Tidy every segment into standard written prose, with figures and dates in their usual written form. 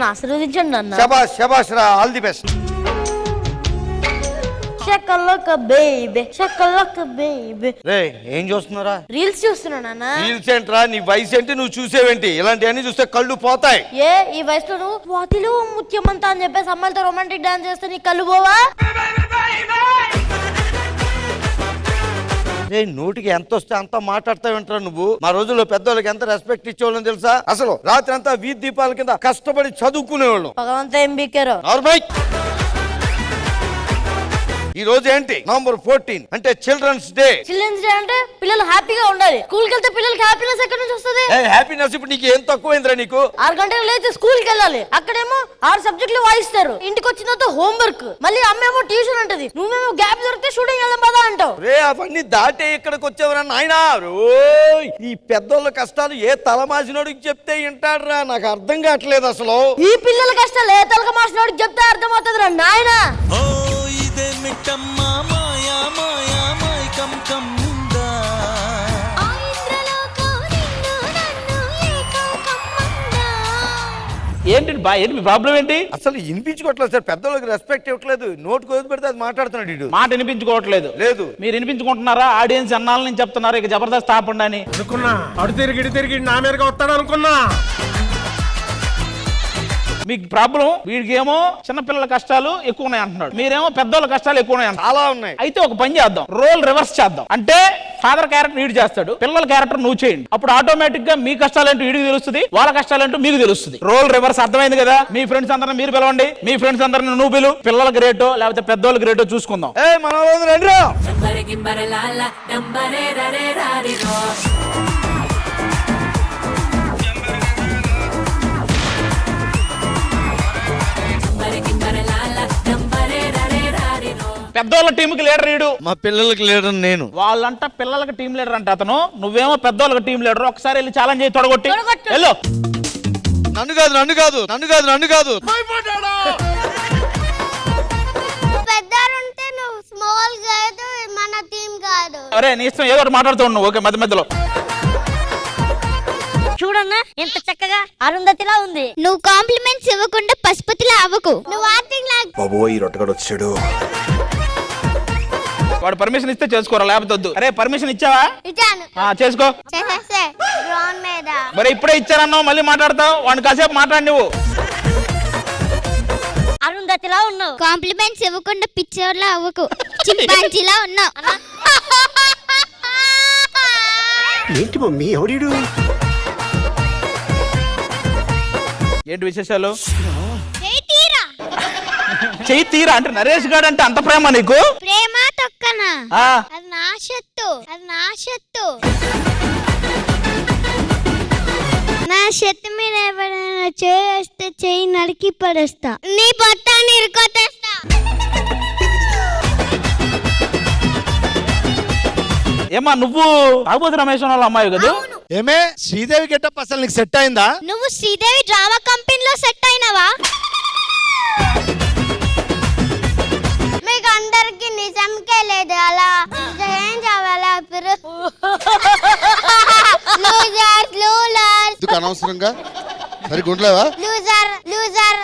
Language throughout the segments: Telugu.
నన్ను ఆశీర్వదించండి అన్న. శబాష్ శబాష్ రా, ఆల్ ది బెస్ట్. రే ఏం చూస్తున్నారా? రీల్స్ చూస్తున్నానా? రీల్స్ ఏంట్రా? నీ వయసు ఏంటి? నువ్వు చూసేవేంటి? ఇలాంటివన్నీ చూస్తే కళ్ళు పోతాయి. ఏ ఈ వయసులో నువ్వు స్వాతిలో ముత్యమంతా అని చెప్పేసి అమ్మాయిలతో రొమాంటిక్ డాన్స్ చేస్తే నీ కళ్ళు పోవా? నోటికి ఎంత వస్తే అంత మాట్లాడతావంటారా నువ్వు? మా రోజుల్లో పెద్దోళ్ళకి ఎంత రెస్పెక్ట్ ఇచ్చేవాళ్ళని తెలుసా? అసలు రాత్రి అంతా వీధి దీపాల కింద కష్టపడి చదువుకునేవాళ్ళం. భగవంతా ఏం బీకారు. ఈ రోజు ఏంటి? నవంబర్ 14 అంటే చిల్డ్రన్స్ డే. చిల్డ్రన్స్ డే అంటే పిల్లలు హ్యాపీగా ఉండాలి. స్కూల్కి వెళ్తే పిల్లలకి హ్యాపీనెస్ ఎక్కడి నుంచి వస్తుంది? హ్యాపీనెస్ ఇప్పుడు నీకు ఏం తక్కువైందిరా? నీకు 6 గంటలకు లేచి స్కూల్కి వెళ్ళాలి. అక్కడేమో 6 సబ్జెక్టులు వాయిస్తారు. ఇంటికి వచ్చిన తర్వాత హోంవర్క్, మళ్ళీ అమ్మేమో ట్యూషన్ అంటది. నువ్వేమో గ్యాప్ దొరికితే షూటింగ్ వెళ్దాం పదా అంటావు. రే అవన్నీ దాటే ఇక్కడికి వచ్చేవరా నాయనా? ఈ పెద్దోళ్ళ కష్టాలు ఏ తలమాసినోడికి చెప్తే వింటాడురా? నాకు అర్థం కావట్లేదు అసలు. ఈ పిల్లల కష్టాలు ఏ తలక మాసినోడికి చెప్తే అర్థమవుతుంది రా నాయనా. ఏంటి బా, ఏంటి మీ ప్రాబ్లం ఏంటి? అసలు వినిపించుకోవట్లేదు సార్, పెద్దోళ్ళకి రెస్పెక్ట్ ఇవ్వట్లేదు. నోటు కోసి పెడితే అది మాట్లాడుతున్నాడు ఇడు. మాట వినిపించుకోవట్లేదు. లేదు మీరు వినిపించుకుంటున్నారా? ఆడియన్స్ అన్నాళ్ళ నుంచి చెప్తున్నారు ఇక జబర్దస్త్ ఆపండి అని. అనుకున్నా అడు తిరిగి నా మీదగా వస్తాడు అనుకున్నా. మీకు ప్రాబ్లం వీడికి ఏమో చిన్నపిల్లల కష్టాలు ఎక్కువ ఉన్నాయి అంటున్నాడు, మీరేమో పెద్దోళ్ళ కష్టాలు ఎక్కువ ఉన్నాయి అంటున్నారు. చాలా ఉన్నాయి. అయితే ఒక పని చేద్దాం, రోల్ రివర్స్ చేద్దాం. అంటే ఫాదర్ క్యారెక్టర్ వీడు చేస్తాడు, పిల్లల క్యారెక్టర్ నువ్వు చేయండి. అప్పుడు ఆటోమేటిక్ గా మీ కష్టాలేంటో వీడికి తెలుస్తుంది, వాళ్ళ కష్టాలేంటో మీకు తెలుస్తుంది. రోల్ రివర్స్ అర్థమైంది కదా? మీ ఫ్రెండ్స్ అందరిని మీరు పిలవండి, మీ ఫ్రెండ్స్ అందరిని నువ్వు పిలు. పిల్లల గ్రేటో లేకపోతే పెద్దోళ్ళ గ్రేటో చూసుకుందాం. మన రండి. పెద్దోళ్ళ టీం కి లీడర్ వీడు, మా పిల్లలకి లీడర్ నేను. వాళ్ళంట పిల్లలకి టీం లీడర్ అంటే అతను, నువ్వేమో పెద్దోళ్ళకి టీం లీడర్. ఒకసారి వెళ్ళి ఛాలెంజ్ చేయి, తొడగొట్టి వెళ్ళు. నన్ను కాదు నన్ను కాదు నన్ను కాదు నన్ను కాదు. పెద్దరుంటే నువ్వు స్మాల్ కాదు, మన టీం కాదు. అరే నీ ఇష్టం, ఏదో ఒకటి మాట్లాడుతూ ఉన్నావు. ఓకే, మధ్య మధ్యలో చూడన్నా ఎంత చక్కగా అరుంధతిలా ఉంది. నువ్వు కాంప్లిమెంట్స్ ఇవ్వకుండా పశుపతిలా అవ్వకు. నువ్వు యాక్టింగ్ లాగా. బాబోయ్ రొట్టగడు వచ్చాడు. వాడు పర్మిషన్ ఇస్తే చేసుకోరా, లేకపోతే వద్దు. అరే పర్మిషన్ ఇచ్చావా? ఇచ్చాను. చేసుకో. చేసేస్తే గ్రౌండ్ మీద. మరి ఇప్పుడే ఇచ్చారన్నావు, మళ్ళీ మాట్లాడతావు. వాడిని కాసేపు మాట్లాడి నువ్వు. అరుంధతిలా ఉన్నావు. కాంప్లిమెంట్స్ ఇవ్వకుండా పిచ్చోర్లా అవ్వకు. చింపాంజీలా ఉన్నావు. ఏంటి మమ్మీ ఎవడీడు? ఏంటి విశేషాలు? తీరా చెయ్యి తీరా అంటే నరేష్ గారు అంటే అంత ప్రేమ నీకు? ప్రేమ తొక్కనా? ఆ, అది నా షత్తు, అది నా షత్తు. నా షత్తు మీద ఎవరైనా చేస్తే చెయ్యి నరికి పడేస్తా. నీ పొట్టాన్ని ఇరుకొట్టేస్తా. ఏమా నువ్వు తాగుబోతు రమేష్ వాళ్ళ అమ్మాయి కదా? ఏమే శ్రీదేవి గెటప్ అసలు నీకు సెట్ అయిందా? నువ్వు శ్రీదేవి డ్రామా కంపెనీలో సెట్ అయినవా? మీకు అందరికి నిజంకే లేదు, అలా ఏం కావాలా? ఎందుకు అనవసరంగా సరి గుండలేవా? Loser loser.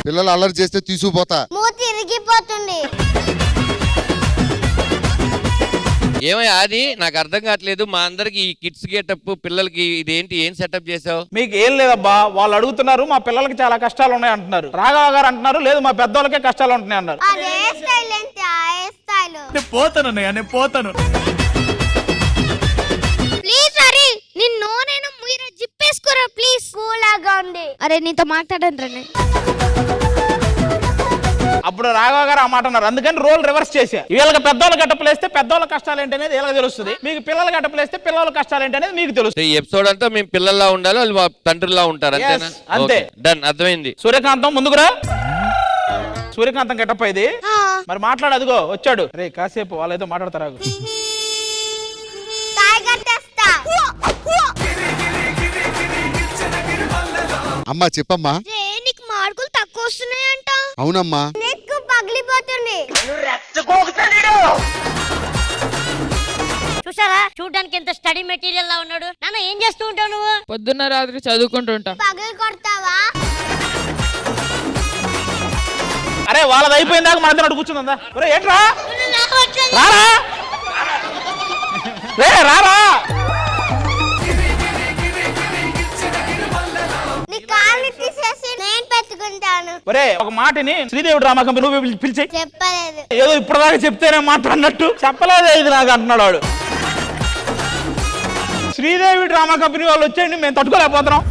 పిల్లలు అల్లరి చేస్తే తీసుకుపోతా. మూతి ఇరిగిపోతుంది. ఏమయ్య అది నాకు అర్థం కావట్లేదు. మా అందరికి ఈ కిడ్స్ గెటప్, పిల్లలకి ఇదేంటి, ఏం సెటప్ చేసావు? మీకు ఏం లేదబ్బా, వాళ్ళు అడుగుతున్నారు మా పిల్లలకి చాలా కష్టాలు ఉన్నాయి అంటున్నారు. రాఘవ గారు అంటున్నారు లేదు మా పెద్దోళ్ళకే కష్టాలు ఉంటున్నాయి అన్నారు. అదే స్టైల్ ఏంటి? ఆ స్టైల్. నేను పోతాను, నేను పోతాను. ప్లీజ్ హరి, నిన్ను నేను మీరు జిప్పేసుకోరా ప్లీజ్. కూలాగా ఉంది. అరే నీతో మాట్లాడండి రండి. అప్పుడు రాఘవ గారు ఆ మాట అన్నారు, అందుకని రోల్ రివర్స్ చేశా. వీళ్ళకి పెద్దోళ్ళ గట్టపులు వేస్తే పెద్దోళ్ళ కష్టాలు ఏంటి అనేది వీళ్ళకి తెలుస్తుంది, మీకు పిల్లల గట్టపులు వేస్తే పిల్లల కష్టాలు ఏంటి అనేది మీకు తెలుస్తుంది. ఈ ఎపిసోడ్ అంతా మేము పిల్లల్లా ఉండాలి, వాళ్ళు మా తండ్రిలా ఉంటారు, అంతేనా? అంతే, డన్, అర్థమైంది. సూర్యకాంతం ముందుకురా. సూర్యకాంతం గెటప్ ఇది. మరి మాట్లాడు, అదిగో వచ్చాడు. రే కాసేపు వాళ్ళు ఏదో మాట్లాడతారు. అమ్మా చెప్పమ్మా. నీకు మార్కులు తక్కువ వస్తున్నాయంట. అవునమ్మా. పగిలిపోతుంది. చూసారా చూడడానికి ఎంత స్టడీ మెటీరియల్ లా ఉన్నాడు. నాన్న ఏం చేస్తూ ఉంటావు నువ్వు? పొద్దున్న రాత్రి చదువుకుంటుంటా. పగలు కొడతావా? అరే వాళ్ళది అయిపోయిందాక మన ఇద్దరు కూర్చుందా? ఒరే ఏంట్రా రారా రే రారా. నీ కాళ్ళు తీసేసి నేను పెట్టుకుంటాను. ఒరే ఒక మాటని శ్రీదేవి డ్రామా కంపెనీ నువ్వు పిలిచి చెప్పలేదు. ఏదో ఇప్పటిదాకా చెప్తేనే మాట అన్నట్టు చెప్పలేదే ఇది నాకు అంటున్నాడు వాడు. శ్రీదేవి డ్రామా కంపెనీ వాళ్ళు వచ్చేయండి, మేము తట్టుకోలేకపోతున్నాం.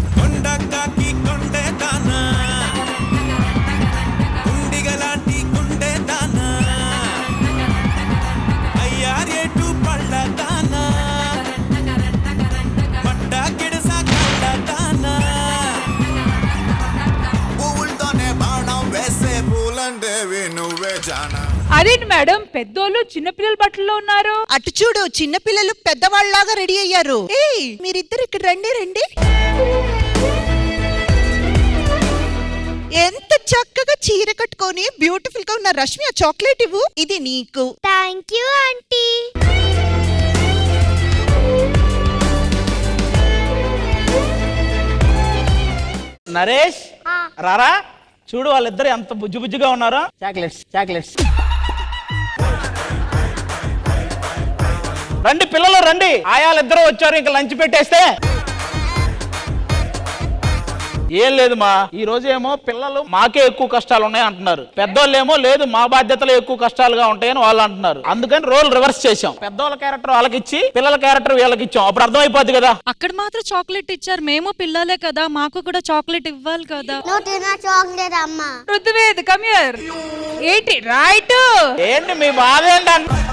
అదేంటి మేడం పెద్దోళ్ళు చిన్నపిల్లల బట్టల్లో ఉన్నారు? అటు చూడు, చిన్నపిల్లలు పెద్దవాళ్ళలాగా రెడీ అయ్యారు. ఏయ్ మీరిద్దరు ఇక్కడ రండి రండి. ఎంత చక్కగా చీర కట్టుకొని బ్యూటిఫుల్ గా ఉన్న రష్మి, ఆ చాక్లెట్ ఇవ్వు, ఇది నీకు. Thank you aunty. నరేష్ రారా చూడు వాళ్ళిద్దరు ఎంత బుజ్జి బుజ్జిగా ఉన్నారో. Chocolates chocolates. రండి పిల్లలు రండి, ఆయాలిద్దరూ వచ్చారు, ఇంకా లంచ్ పెట్టేస్తే. ఏం లేదు మా ఈ రోజు ఏమో పిల్లలు మాకే ఎక్కువ కష్టాలు ఉన్నాయి అంటున్నారు, పెద్దోళ్ళేమో లేదు మా బాధ్యతలు ఎక్కువ కష్టాలుగా ఉంటాయని వాళ్ళు అంటున్నారు. అందుకని రోల్ రివర్స్ చేసాం, పెద్దోళ్ళ క్యారెక్టర్ వాళ్ళకి ఇచ్చి పిల్లల క్యారెక్టర్ వీళ్ళకి ఇచ్చాం. అప్పుడు అర్థమైపోద్ది కదా. అక్కడ మాత్రం చాక్లెట్ ఇచ్చారు, మేము పిల్లలే కదా, మాకు కూడా చాక్లెట్ ఇవ్వాలి కదా. నువ్వు తిన్న చాక్లెట్ అమ్మా. రుతువేద్ కమ్ హియర్. ఏంటి రైట్? ఏంటి మీ బాధ ఏంటంటే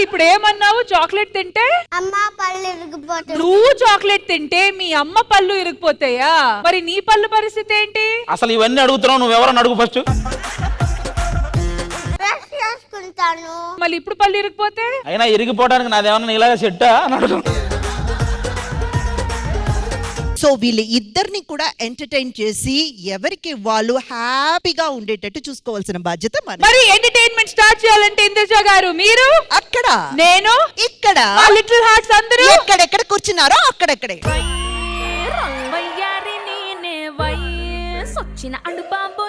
ఇప్పుడు ఏమన్నావు? చాక్లెట్ తింటే అమ్మ పళ్ళు ఇరిగిపోతుంది. నువ్వు చాక్లెట్ తింటే మీ అమ్మ పళ్ళు ఇరిగిపోతాయా? మరి నీ పళ్ళు పరిస్థితి ఏంటి? అసలు ఇవన్నీ అడుగుతున్నావు, నువ్వెవరని అడుగు ఫస్ట్. బ్రష్ చేసుకుంటాను. మళ్ళీ ఇప్పుడు పళ్ళు ఇరిగిపోతే? అయినా ఇరిగిపోవడానికి నాదేమన్నా ఇలాగ సెట్టా అని అడుగుతున్నా. సో వీళ్ళు ఇద్దరిని కూడా ఎంటర్టైన్ చేసి ఎవరికి వాళ్ళు హ్యాపీగా ఉండేటట్టు చూసుకోవాల్సిన బాధ్యత మన. మరి ఎంటర్టైన్మెంట్ స్టార్ట్ చేయాలంటే ఇంద్రజ గారు మీరు అక్కడ, నేను ఇక్కడ, లిటిల్ హార్ట్స్ అందరూ ఎక్కడెక్కడ కూర్చున్నారో అక్కడెక్కడే. వచ్చిన అడు బాబు